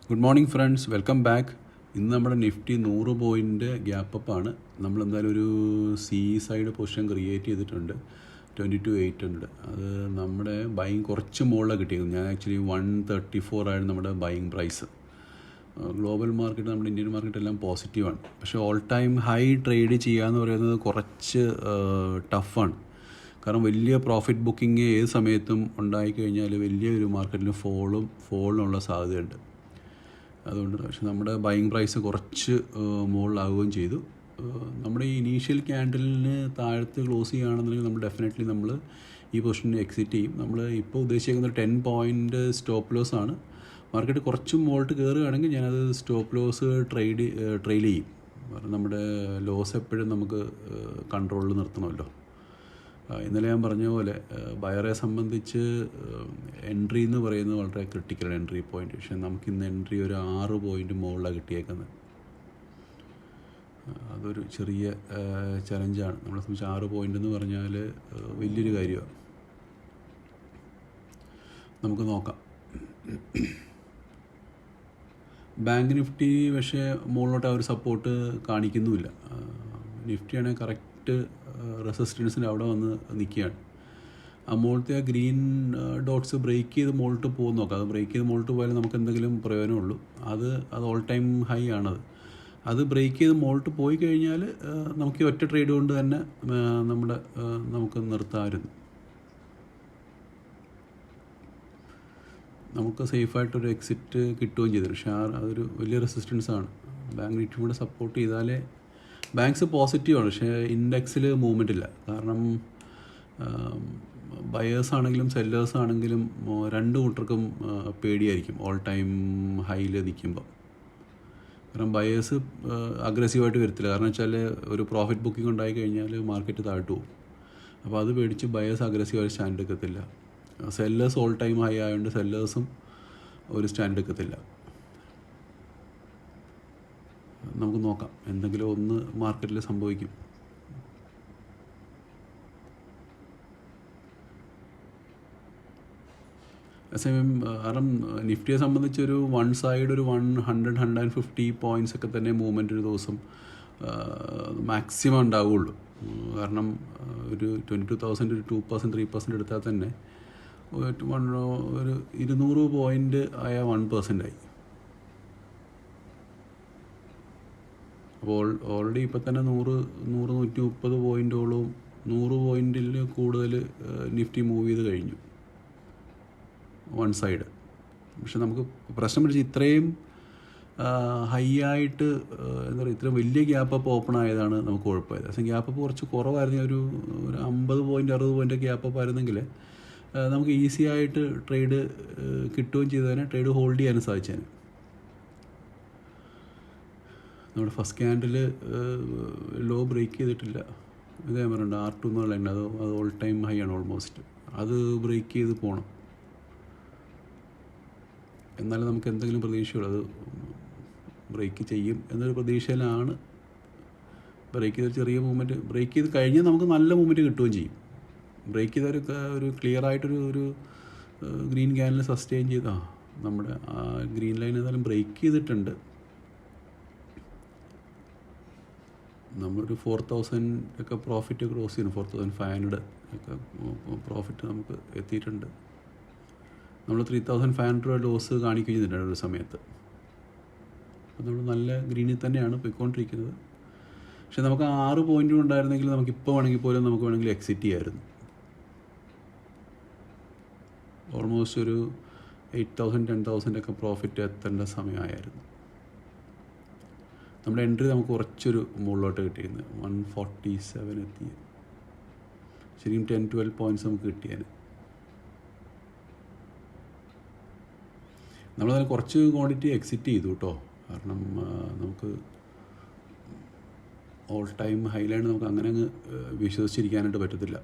Good morning friends, welcome back. ഇന്ന് നമ്മുടെ Nifty 100 point gap അപ്പാണ്. നമ്മളെന്തായാലും ഒരു സി സൈഡ് പൊസിഷൻ ക്രിയേറ്റ് ചെയ്തിട്ടുണ്ട് 22,800. അത് നമ്മുടെ ബൈങ് കുറച്ച് മുകളിലാണ് കിട്ടിയത്. ഞാൻ ആക്ച്വലി 134 ആയിരുന്നു നമ്മുടെ ബൈങ് പ്രൈസ്. ഗ്ലോബൽ മാർക്കറ്റ്, നമ്മുടെ ഇന്ത്യൻ മാർക്കറ്റ് എല്ലാം പോസിറ്റീവാണ്. പക്ഷേ ഓൾ ടൈം ഹൈ ട്രേഡ് ചെയ്യുക എന്ന് പറയുന്നത് കുറച്ച് ടഫാണ്. കാരണം വലിയ പ്രോഫിറ്റ് ബുക്കിംഗ് ഏത് സമയത്തും ഉണ്ടായിക്കഴിഞ്ഞാൽ വലിയൊരു മാർക്കറ്റിൽ ഫോളിനുള്ള സാധ്യതയുണ്ട്. അതുകൊണ്ട് പക്ഷേ നമ്മുടെ ബൈങ് പ്രൈസ് കുറച്ച് മുകളിലാവുകയും ചെയ്തു. നമ്മുടെ ഈ ഇനീഷ്യൽ ക്യാൻഡലിന് താഴത്ത് ക്ലോസ് ചെയ്യുകയാണെന്നുണ്ടെങ്കിൽ നമ്മൾ ഈ പൊസിഷനിൽ എക്സിറ്റ് ചെയ്യും. നമ്മൾ ഇപ്പോൾ ഉദ്ദേശിക്കുന്നത് 10 പോയിൻ്റ് സ്റ്റോപ്പ് ലോസ് ആണ്. മാർക്കറ്റ് കുറച്ചും മുകളിലോട്ട് കയറുകയാണെങ്കിൽ ഞാനത് സ്റ്റോപ്പ് ലോസ് ട്രെയിൽ ചെയ്യും. കാരണം നമ്മുടെ ലോസ് എപ്പോഴും നമുക്ക് കൺട്രോളിൽ നിർത്തണമല്ലോ. ഇന്നലെ ഞാൻ പറഞ്ഞ പോലെ ബയറെ സംബന്ധിച്ച് എൻട്രി എന്ന് പറയുന്നത് വളരെ ക്രിട്ടിക്കലാണ്, എൻട്രി പോയിൻ്റ്. പക്ഷേ നമുക്കിന്ന് എൻട്രി ഒരു 6 പോയിൻ്റ് മുകളിലാണ് കിട്ടിയേക്കുന്നത്. അതൊരു ചെറിയ ചലഞ്ചാണ്. നമ്മളെ സംബന്ധിച്ച് 6 പോയിൻ്റ് എന്ന് പറഞ്ഞാൽ വലിയൊരു കാര്യമാണ്. നമുക്ക് നോക്കാം. ബാങ്ക് നിഫ്റ്റി പക്ഷേ മുകളിലോട്ട് ആ ഒരു സപ്പോർട്ട് കാണിക്കുന്നുമില്ല. നിഫ്റ്റിയാണെങ്കിൽ കറക്റ്റ് റെസിസ്റ്റൻസിൻ്റെ അവിടെ വന്ന് നിൽക്കുകയാണ്. ആ മുകളിലത്തെ ആ ഗ്രീൻ ഡോട്ട്സ് ബ്രേക്ക് ചെയ്ത് മുകളിലോട്ട് പോകുന്ന നോക്കാം. അത് ബ്രേക്ക് ചെയ്ത് മുകളിലോട്ട് പോയാലും നമുക്ക് എന്തെങ്കിലും പ്രയോജനമുള്ളൂ. അത് ഓൾ ടൈം ഹൈ ആണത്. അത് ബ്രേക്ക് ചെയ്ത് മുകളിലോട്ട് പോയി കഴിഞ്ഞാൽ നമുക്ക് ഈ ഒറ്റ ട്രേഡ് കൊണ്ട് തന്നെ നമുക്ക് നിർത്താമായിരുന്നു. നമുക്ക് സേഫായിട്ടൊരു എക്സിറ്റ് കിട്ടുകയും ചെയ്തു. പക്ഷേ അതൊരു വലിയ റെസിസ്റ്റൻസാണ്. ബാങ്ക് നിഫ്റ്റി കൂടെ സപ്പോർട്ട് ചെയ്താലേ ബാങ്ക്സ് പോസിറ്റീവാണ്. പക്ഷേ ഇൻഡെക്സിൽ മൂവ്മെൻ്റ് ഇല്ല. കാരണം ബയേഴ്സ് ആണെങ്കിലും സെല്ലേഴ്സ് ആണെങ്കിലും രണ്ട് കൂട്ടർക്കും പേടിയായിരിക്കും ഓൾ ടൈം ഹൈയിൽ നിൽക്കുമ്പോൾ. കാരണം ബയേഴ്സ് അഗ്രസീവായിട്ട് വരത്തില്ല. കാരണം വെച്ചാൽ ഒരു പ്രോഫിറ്റ് ബുക്കിംഗ് ഉണ്ടായി കഴിഞ്ഞാൽ മാർക്കറ്റ് താഴ്ത്തു പോകും. അപ്പോൾ അത് പേടിച്ച് ബയേഴ്സ് അഗ്രസീവായിട്ട് സ്റ്റാൻഡ് എടുക്കത്തില്ല. സെല്ലേഴ്സ് ഓൾ ടൈം ഹൈ ആയതുകൊണ്ട് സെല്ലേഴ്സും ഒരു സ്റ്റാൻഡ് എടുക്കത്തില്ല. നമുക്ക് നോക്കാം, എന്തെങ്കിലും ഒന്ന് മാർക്കറ്റിൽ സംഭവിക്കും. അതേസമയം കാരണം നിഫ്റ്റിയെ സംബന്ധിച്ചൊരു വൺ സൈഡ് ഒരു 100-150 പോയിൻറ്റ്സ് ഒക്കെ തന്നെ മൂവ്മെൻറ്റ് ഒരു ദിവസം മാക്സിമം ഉണ്ടാവുകയുള്ളൂ. കാരണം ഒരു 22,000 ഒരു 2% 3% എടുത്താൽ തന്നെ ഒരു 200 പോയിൻ്റ് ആയ 1% ആയി. അപ്പോൾ ഓൾറെഡി ഇപ്പോൾ തന്നെ 100-130 പോയിൻറ്റോളം 100 പോയിൻറ്റിൽ കൂടുതൽ നിഫ്റ്റി മൂവ് ചെയ്ത് കഴിഞ്ഞു വൺ സൈഡ്. പക്ഷെ നമുക്ക് പ്രശ്നം പിടിച്ച് ഇത്രയും ഹൈ ആയിട്ട് എന്താ പറയുക, ഇത്രയും വലിയ ഗ്യാപ്പ് അപ്പ് ഓപ്പൺ ആയതാണ് നമുക്ക് കുഴപ്പമായത്. പക്ഷേ ഗ്യാപ്പ് അപ്പ് കുറച്ച് കുറവായിരുന്നു. ഒരു 50 പോയിൻ്റ് 60 പോയിൻ്റ് ഗ്യാപ്പ് അപ്പ് ആയിരുന്നെങ്കിൽ നമുക്ക് ഈസി ആയിട്ട് ട്രേഡ് കിട്ടുകയും ചെയ്തതിനെ, ട്രേഡ് ഹോൾഡ് ചെയ്യാനും സാധിച്ചേനെ. നമ്മുടെ ഫസ്റ്റ് ക്യാൻഡിൽ ലോ ബ്രേക്ക് ചെയ്തിട്ടില്ല. ഇത് ഞാൻ പറയുന്നുണ്ട് R2 എന്നുള്ള ലൈൻ, അത് ഓൾ ടൈം ഹൈ ആണ് ഓൾമോസ്റ്റ്. അത് ബ്രേക്ക് ചെയ്ത് പോകണം, എന്നാലും നമുക്ക് എന്തെങ്കിലും പ്രതീക്ഷയുള്ളൂ. അത് ബ്രേക്ക് ചെയ്യും എന്നൊരു പ്രതീക്ഷയിലാണ്. ബ്രേക്ക് ചെയ്ത ചെറിയ മൂവ്മെൻറ്റ്, ബ്രേക്ക് ചെയ്ത് കഴിഞ്ഞാൽ നമുക്ക് നല്ല മൂവ്മെൻറ്റ് കിട്ടുകയും ചെയ്യും. ബ്രേക്ക് ചെയ്ത ഒരു ക്ലിയർ ആയിട്ടൊരു ഗ്രീൻ ക്യാനിൽ സസ്റ്റെയിൻ ചെയ്ത് നമ്മുടെ ആ ഗ്രീൻ ലൈൻ ഏതായാലും ബ്രേക്ക് ചെയ്തിട്ടുണ്ട്. നമ്മളൊരു 4,000 ഒക്കെ പ്രോഫിറ്റ് ക്രോസ് ചെയ്യുന്നു. 4,500 ഒക്കെ പ്രോഫിറ്റ് നമുക്ക് എത്തിയിട്ടുണ്ട്. നമ്മൾ 3,500 ലോസ് കാണിക്കുകയും ചെയ്തിട്ടുണ്ട് ഒരു സമയത്ത്. അപ്പോൾ നമ്മൾ നല്ല ഗ്രീനിൽ തന്നെയാണ് പോയിക്കൊണ്ടിരിക്കുന്നത്. പക്ഷെ നമുക്ക് 6 പോയിൻ്റ് ഉണ്ടായിരുന്നെങ്കിൽ നമുക്കിപ്പോൾ വേണമെങ്കിൽ എക്സിറ്റ് ചെയ്യാമായിരുന്നു. ഓൾമോസ്റ്റ് ഒരു 8,000-10,000 ഒക്കെ പ്രോഫിറ്റ് എത്തേണ്ട സമയമായിരുന്നു. നമ്മുടെ എൻട്രി നമുക്ക് കുറച്ചൊരു മുകളിലോട്ട് കിട്ടിയിരുന്നു. 147 എത്തി. ശരിക്കും 10-12 പോയിൻറ്റ്സ് നമുക്ക് കിട്ടിയാൽ. നമ്മളതിന് കുറച്ച് ക്വാണ്ടിറ്റി എക്സിറ്റ് ചെയ്തു കേട്ടോ. കാരണം നമുക്ക് ഓൾ ടൈം ഹൈലൈറ്റ് നമുക്ക് അങ്ങനെ അങ്ങ് വിശ്വസിച്ചിരിക്കാനായിട്ട് പറ്റത്തില്ല.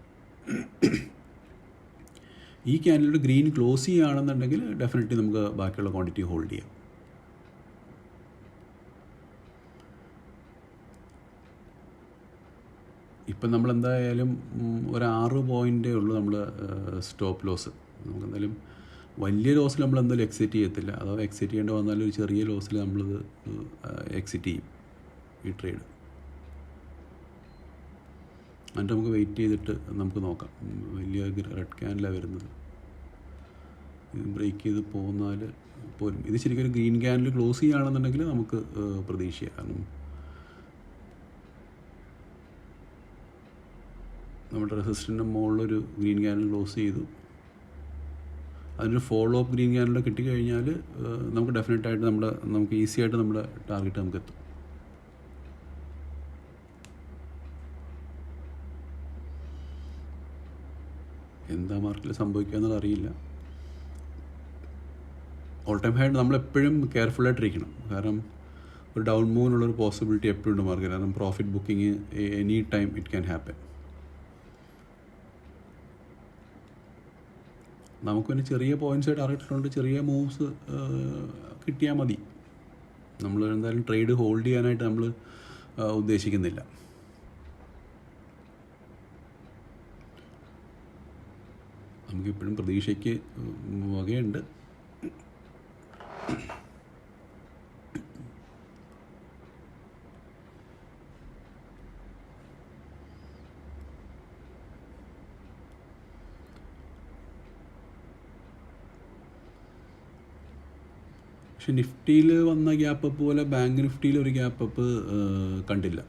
ഈ ക്യാൻഡിലൊരു ഗ്രീൻ ക്ലോസ് ചെയ്യുകയാണെന്നുണ്ടെങ്കിൽ ഡെഫിനറ്റ്ലി നമുക്ക് ബാക്കിയുള്ള ക്വാണ്ടിറ്റി ഹോൾഡ് ചെയ്യാം. ഇപ്പം നമ്മളെന്തായാലും ഒരു 6 പോയിൻ്റേ ഉള്ളൂ നമ്മൾ സ്റ്റോപ്പ് ലോസ്. നമുക്കെന്തായാലും വലിയ ലോസിൽ നമ്മൾ എന്തായാലും എക്സിറ്റ് ചെയ്യത്തില്ല. അഥവാ എക്സിറ്റ് ചെയ്യേണ്ടി വന്നാലും ഒരു ചെറിയ ലോസിൽ നമ്മളിത് എക്സിറ്റ് ചെയ്യും ഈ ട്രേഡ്. എന്നിട്ട് നമുക്ക് വെയിറ്റ് ചെയ്തിട്ട് നമുക്ക് നോക്കാം. വലിയ റെഡ് ക്യാൻഡിലാണ് വരുന്നത്. ഇത് ബ്രേക്ക് ചെയ്ത് പോന്നാൽ പോരും. ഇത് ശരിക്കും ഒരു ഗ്രീൻ ക്യാൻഡിൽ ക്ലോസ് ചെയ്യുകയാണെന്നുണ്ടെങ്കിൽ നമുക്ക് പ്രതീക്ഷിക്കാം. കാരണം നമ്മുടെ റെസിസ്റ്റൻ്റിൻ്റെ മുകളിലൊരു ഗ്രീൻ ക്യാൻഡിൽ ക്ലോസ് ചെയ്തു. അതിനൊരു ഫോളോ അപ്പ് ഗ്രീൻ ക്യാൻഡിൽ കിട്ടിക്കഴിഞ്ഞാൽ നമുക്ക് ഡെഫിനറ്റായിട്ട് നമുക്ക് ഈസി ആയിട്ട് നമ്മുടെ ടാർഗറ്റ് നമുക്ക് എത്തും. എന്താ മാർക്കറ്റിൽ സംഭവിക്കുക എന്നത് അറിയില്ല. ഓൾ ടൈം ഹൈ നമ്മളെപ്പോഴും കെയർഫുള്ളായിട്ടിരിക്കണം. കാരണം ഒരു ഡൗൺ മൂവിനുള്ളൊരു പോസിബിലിറ്റി എപ്പോഴും ഉണ്ട് മാർക്കറ്റ്. കാരണം profit booking any time it can happen. നമുക്ക് പിന്നെ ചെറിയ പോയിൻറ്റ്സ് ടാർഗറ്റിലുണ്ട്. ചെറിയ മൂവ്സ് കിട്ടിയാൽ മതി. നമ്മൾ എന്തായാലും ട്രേഡ് ഹോൾഡ് ചെയ്യാനായിട്ട് നമ്മൾ ഉദ്ദേശിക്കുന്നില്ല. നമുക്കിപ്പോഴും പ്രതീക്ഷയ്ക്ക് വകയുണ്ട്. പക്ഷെ നിഫ്റ്റിയിൽ വന്ന ഗ്യാപ്പ് അപ്പ് പോലെ ബാങ്ക് നിഫ്റ്റിയിൽ ഒരു ഗ്യാപ്പ് അപ്പ് കണ്ടില്ല.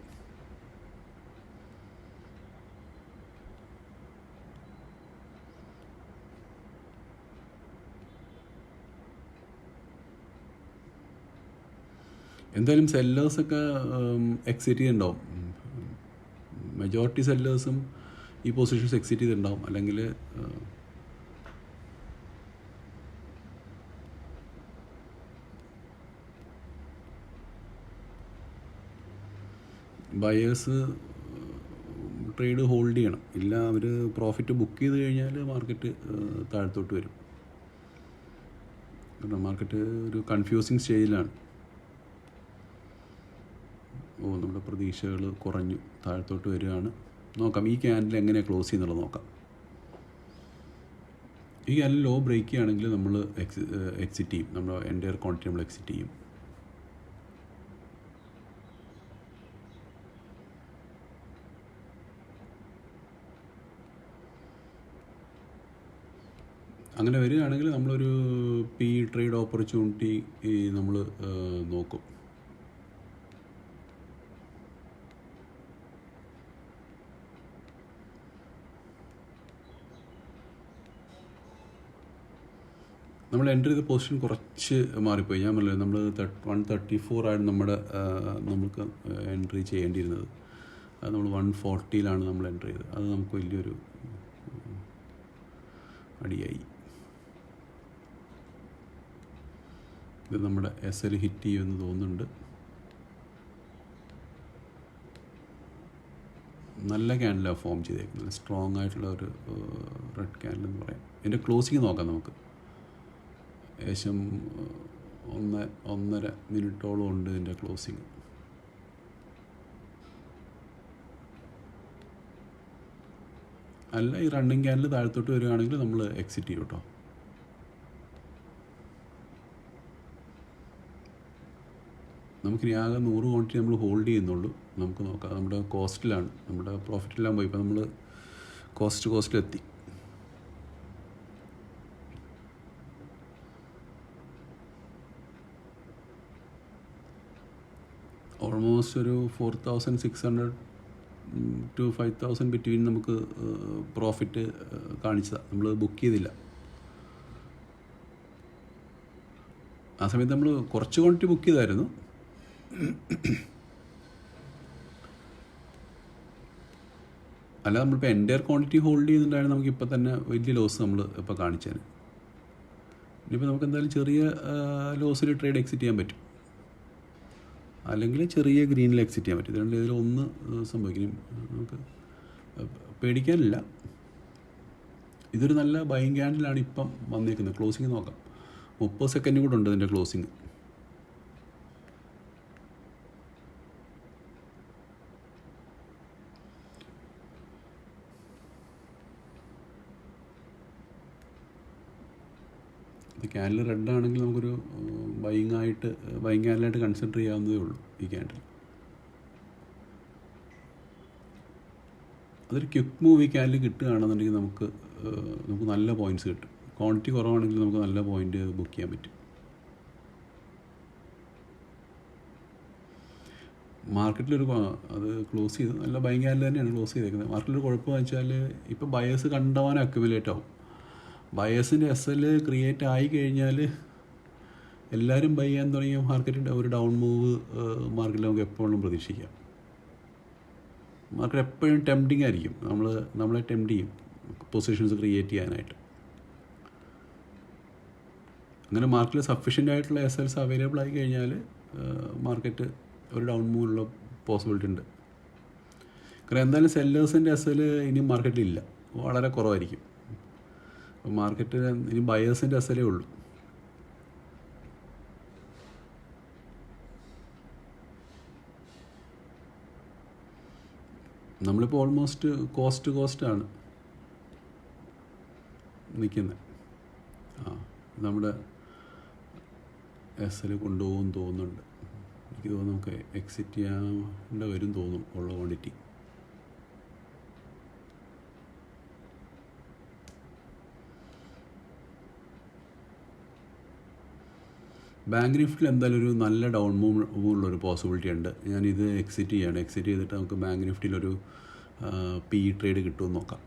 എന്തായാലും സെല്ലേഴ്സൊക്കെ എക്സിറ്റ് ചെയ്തിട്ടുണ്ടാവും. മെജോറിറ്റി സെല്ലേഴ്സും ഈ പൊസിഷൻസ് എക്സിറ്റ് ചെയ്തിട്ടുണ്ടാവും. അല്ലെങ്കിൽ ബയേഴ്സ് ട്രേഡ് ഹോൾഡ് ചെയ്യണം. ഇല്ല അവർ പ്രോഫിറ്റ് ബുക്ക് ചെയ്ത് കഴിഞ്ഞാൽ മാർക്കറ്റ് താഴത്തോട്ട് വരും. കാരണം മാർക്കറ്റ് ഒരു കൺഫ്യൂസിങ് സ്റ്റേജിലാണ്. നമ്മുടെ പ്രതീക്ഷകൾ കുറഞ്ഞു, താഴത്തോട്ട് വരികയാണ്. നോക്കാം ഈ ക്യാൻഡിൽ എങ്ങനെയാണ് ക്ലോസ് ചെയ്യുന്നുള്ളത് നോക്കാം. ഈ ക്യാൻഡിൽ ലോ ബ്രേക്ക് ചെയ്യുകയാണെങ്കിൽ നമ്മൾ എക്സിറ്റ് ചെയ്യും. നമ്മൾ എൻ്റയർ ക്വാണ്ടിറ്റി നമ്മൾ എക്സിറ്റ് ചെയ്യും. അങ്ങനെ വരികയാണെങ്കിൽ നമ്മളൊരു പി ട്രേഡ് ഓപ്പർച്യൂണിറ്റി നമ്മൾ നോക്കും. നമ്മൾ എൻ്റർ ചെയ്ത പൊസിഷൻ കുറച്ച് മാറിപ്പോയി. ഞാൻ പറഞ്ഞില്ല, നമ്മൾ 134 ആയിരുന്നു നമുക്ക് എൻട്രി ചെയ്യേണ്ടിയിരുന്നത്. അത് നമ്മൾ 140 നമ്മൾ എൻ്റർ ചെയ്തത്. അത് നമുക്ക് വലിയൊരു അടിയായി. ഇത് നമ്മുടെ SL ഹിറ്റ് ചെയ്യുമെന്ന് തോന്നുന്നുണ്ട്. നല്ല ക്യാൻഡിലാണ് ഫോം ചെയ്തേക്കുന്നത്. സ്ട്രോങ് ആയിട്ടുള്ള ഒരു റെഡ് ക്യാൻഡിൽ എന്ന് പറയാം. ഇതിൻ്റെ ക്ലോസിങ് നോക്കാം നമുക്ക്. ഏകദേശം 1.5 മിനിറ്റോളം ഉണ്ട് ഇതിൻ്റെ ക്ലോസിങ്. അല്ല, ഈ റണ്ണിങ് ക്യാൻഡിൽ താഴത്തോട്ട് വരികയാണെങ്കിൽ നമ്മൾ എക്സിറ്റ് ചെയ്യും കേട്ടോ. നമുക്കിനി ആകെ 100 ക്വാണ്ടിറ്റി നമ്മൾ ഹോൾഡ് ചെയ്യുന്നുള്ളൂ. നമുക്ക് നോക്കാം. നമ്മുടെ കോസ്റ്റിലാണ്, നമ്മുടെ പ്രോഫിറ്റെല്ലാം പോയി. ഇപ്പോൾ നമ്മൾ കോസ്റ്റിലെത്തി. ഓൾമോസ്റ്റ് ഒരു 4,600 to 5,000 ബിറ്റ്വീൻ നമുക്ക് പ്രോഫിറ്റ് കാണിച്ചതാണ്. നമ്മൾ ബുക്ക് ചെയ്തില്ല. ആ സമയത്ത് നമ്മൾ കുറച്ച് ക്വാണ്ടിറ്റി ബുക്ക് ചെയ്തായിരുന്നു. അല്ല, നമ്മളിപ്പോൾ എൻ്റയർ ക്വാണ്ടിറ്റി ഹോൾഡ് ചെയ്യുന്നുണ്ടായിരുന്നു നമുക്കിപ്പോൾ തന്നെ വലിയ ലോസ് നമ്മൾ ഇപ്പോൾ കാണിച്ചേന്. ഇനിയിപ്പോൾ നമുക്ക് എന്തായാലും ചെറിയ ലോസിൽ ട്രേഡ് എക്സിറ്റ് ചെയ്യാൻ പറ്റും, അല്ലെങ്കിൽ ചെറിയ ഗ്രീനിൽ എക്സിറ്റ് ചെയ്യാൻ പറ്റും. ഇതിൽ ഒന്ന് സംഭവിക്കും. നമുക്ക് പേടിക്കാനില്ല. ഇതൊരു നല്ല ബൈയിങ് ക്യാൻഡിലാണ് ഇപ്പം വന്നേക്കുന്നത്. ക്ലോസിങ് നോക്കാം. 30 സെക്കൻഡ് കൂടെ ഉണ്ട് ഇതിൻ്റെ ക്ലോസിങ്. ക്യാൻഡിൽ റെഡ് ആണെങ്കിൽ നമുക്കൊരു ബൈങ് ക്യാൻഡിലായിട്ട് കൺസിഡർ ചെയ്യാവുന്നതേ ഉള്ളൂ ഈ ക്യാൻഡിൽ. അതൊരു ക്വിക്ക് മൂവ് ഈ ക്യാൻഡിൽ കിട്ടുകയാണെന്നുണ്ടെങ്കിൽ നമുക്ക് നല്ല പോയിൻറ്റ്സ് കിട്ടും. ക്വാണ്ടിറ്റി കുറവാണെങ്കിൽ നമുക്ക് നല്ല പോയിൻ്റ് ബുക്ക് ചെയ്യാൻ പറ്റും. മാർക്കറ്റിലൊരു അത് ക്ലോസ് ചെയ്ത് നല്ല ബൈങ് ക്യാൻഡിൽ തന്നെയാണ് ക്ലോസ് ചെയ്തേക്കുന്നത്. മാർക്കറ്റിലൊരു കുഴപ്പമെന്ന് വെച്ചാൽ ഇപ്പോൾ ബയേഴ്സ് കണ്ടമാനം അക്യുമുലേറ്റ് ആവും. ബയേഴ്സിൻ്റെ SL ക്രിയേറ്റ് ആയി കഴിഞ്ഞാൽ എല്ലാവരും ബൈ ചെയ്യാൻ തുടങ്ങിയ മാർക്കറ്റിൻ്റെ ഒരു ഡൗൺ മൂവ് മാർക്കറ്റിൽ നമുക്ക് എപ്പോഴും പ്രതീക്ഷിക്കാം. മാർക്കറ്റ് എപ്പോഴും ടെംപ്റ്റിംഗ് ആയിരിക്കും, നമ്മളെ ടെംപ്റ്റ് ചെയ്യും പൊസിഷൻസ് ക്രിയേറ്റ് ചെയ്യാനായിട്ട്. അങ്ങനെ മാർക്കറ്റിൽ സഫീഷ്യൻ്റ് ആയിട്ടുള്ള SLs അവൈലബിൾ ആയി കഴിഞ്ഞാൽ മാർക്കറ്റ് ഒരു ഡൗൺ മൂവിലുള്ള പോസിബിലിറ്റി ഉണ്ട്. കാരണം എന്തായാലും സെല്ലേഴ്സിൻ്റെ SL ഇനി മാർക്കറ്റിലില്ല, വളരെ കുറവായിരിക്കും. മാർക്കറ്റിൽ ഇനി ബയേഴ്സിൻ്റെ SL ഉള്ളൂ. നമ്മളിപ്പോൾ ഓൾമോസ്റ്റ് കോസ്റ്റാണ് നിൽക്കുന്നത്. നമ്മുടെ SL കൊണ്ടുപോകുമെന്ന് തോന്നുന്നുണ്ട്. എനിക്ക് തോന്നുന്നു നമുക്ക് എക്സിറ്റ് ചെയ്യാൻ വരും തോന്നും ഉള്ള ക്വാണ്ടിറ്റി. ബാങ്ക് നിഫ്റ്റിയിൽ എന്തായാലും ഒരു നല്ല ഡൗൺ മൂവുള്ളൊരു പോസിബിലിറ്റി ഉണ്ട്. ഞാനിത് എക്സിറ്റ് ചെയ്തിട്ട് നമുക്ക് ബാങ്ക് നിഫ്റ്റിയിലൊരു PE ട്രേഡ് കിട്ടുമെന്ന് നോക്കാം.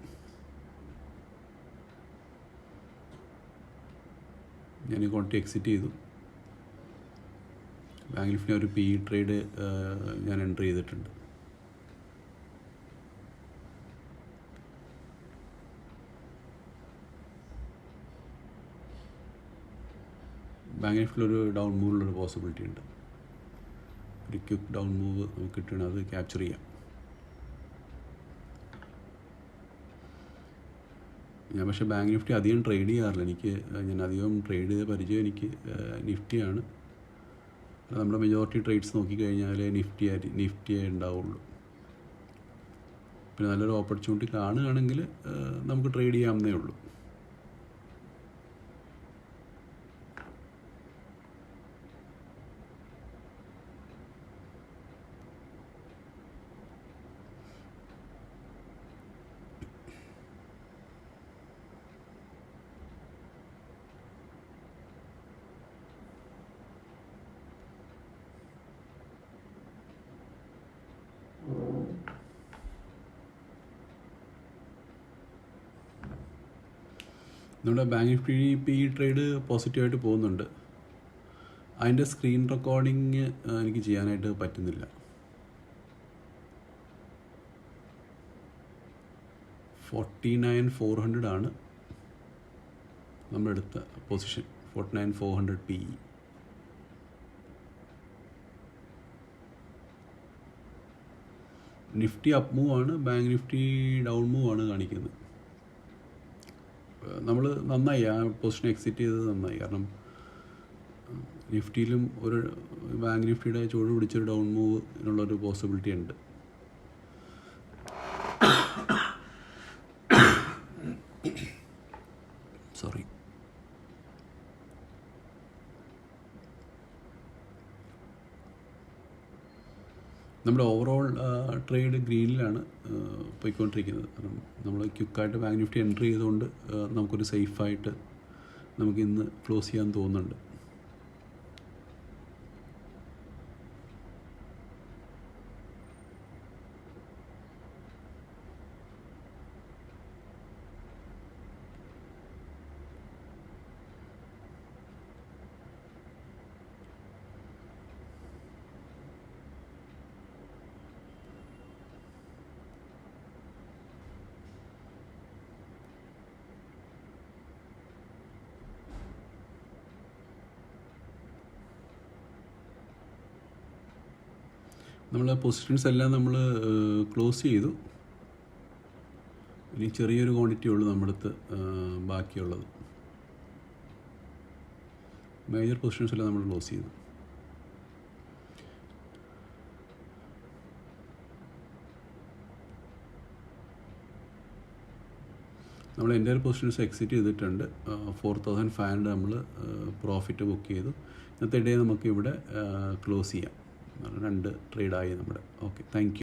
ഞാൻ ഈ ക്വാണ്ടിറ്റി എക്സിറ്റ് ചെയ്തു. ബാങ്ക് നിഫ്റ്റിയിൽ ഒരു PE ട്രേഡ് ഞാൻ എൻ്റർ ചെയ്തിട്ടുണ്ട്. ബാങ്ക് നിഫ്റ്റിയിലൊരു ഡൗൺ മൂവിലുള്ളൊരു പോസിബിലിറ്റി ഉണ്ട്. ഒരു ക്വിക്ക് ഡൗൺ മൂവ് നമുക്ക് കിട്ടണം, അത് ക്യാപ്ചർ ചെയ്യാം. ഞാൻ പക്ഷേ ബാങ്ക് നിഫ്റ്റി അധികം ട്രേഡ് ചെയ്യാറില്ല. ഞാൻ അധികം ട്രേഡ് ചെയ്ത പരിചയം എനിക്ക് നിഫ്റ്റിയാണ്. നമ്മുടെ മെജോറിറ്റി ട്രേഡ്സ് നോക്കിക്കഴിഞ്ഞാൽ നിഫ്റ്റിയേ ഉണ്ടാവുള്ളൂ. പിന്നെ നല്ലൊരു ഓപ്പർച്യൂണിറ്റി കാണുകയാണെങ്കിൽ നമുക്ക് ട്രേഡ് ചെയ്യാവുന്നേ ഉള്ളൂ. നമ്മുടെ ബാങ്ക് നിഫ്റ്റി PE ട്രേഡ് പോസിറ്റീവായിട്ട് പോകുന്നുണ്ട്. അതിൻ്റെ സ്ക്രീൻ റെക്കോർഡിങ് എനിക്ക് ചെയ്യാനായിട്ട് പറ്റുന്നില്ല. 49,400 ആണ് നമ്മളെടുത്ത position. 49,400 PE. Nifty up move ആണ്, ബാങ്ക് നിഫ്റ്റി ഡൗൺ മൂവ് ആണ് കാണിക്കുന്നത്. നമ്മൾ നന്നായി ആ പൊസിഷൻ എക്സിറ്റ് ചെയ്തത് നന്നായി. കാരണം നിഫ്റ്റിയിലും ഒരു ബാങ്ക് നിഫ്റ്റിയുടെ ചൂട് പിടിച്ചൊരു ഡൗൺ മൂവിനുള്ളൊരു പോസിബിലിറ്റി ഉണ്ട്. സോറി. നമ്മുടെ ഓവറോൾ ട്രേഡ് ഗ്രീനിലാണ് പോയിക്കൊണ്ടിരിക്കുന്നത്. കാരണം നമ്മൾ ക്വിക്കായിട്ട് ബാങ്ക് നിഫ്റ്റി എൻട്രി ചെയ്തുകൊണ്ട് നമുക്കൊരു സേഫായിട്ട് നമുക്കിന്ന് ക്ലോസ് ചെയ്യാൻ തോന്നുന്നുണ്ട്. നമ്മൾ പൊസിഷൻസ് എല്ലാം നമ്മൾ ക്ലോസ് ചെയ്തു. ഇനി ചെറിയൊരു ക്വാണ്ടിറ്റി ഉള്ളൂ നമ്മുടെ അടുത്ത് ബാക്കിയുള്ളത്. മേജർ പൊസിഷൻസ് എല്ലാം നമ്മൾ ക്ലോസ് ചെയ്തു. നമ്മൾ എൻ്റെ ഒരു പൊസിഷൻസ് എക്സിറ്റ് ചെയ്തിട്ടുണ്ട്. 4500 നമ്മൾ പ്രോഫിറ്റ് ബുക്ക് ചെയ്തു. ഇന്നത്തെ ഡേ നമുക്ക് ഇവിടെ ക്ലോസ് ചെയ്യാം. 2 ട്രേഡായി നമ്മുടെ. Okay, thank you.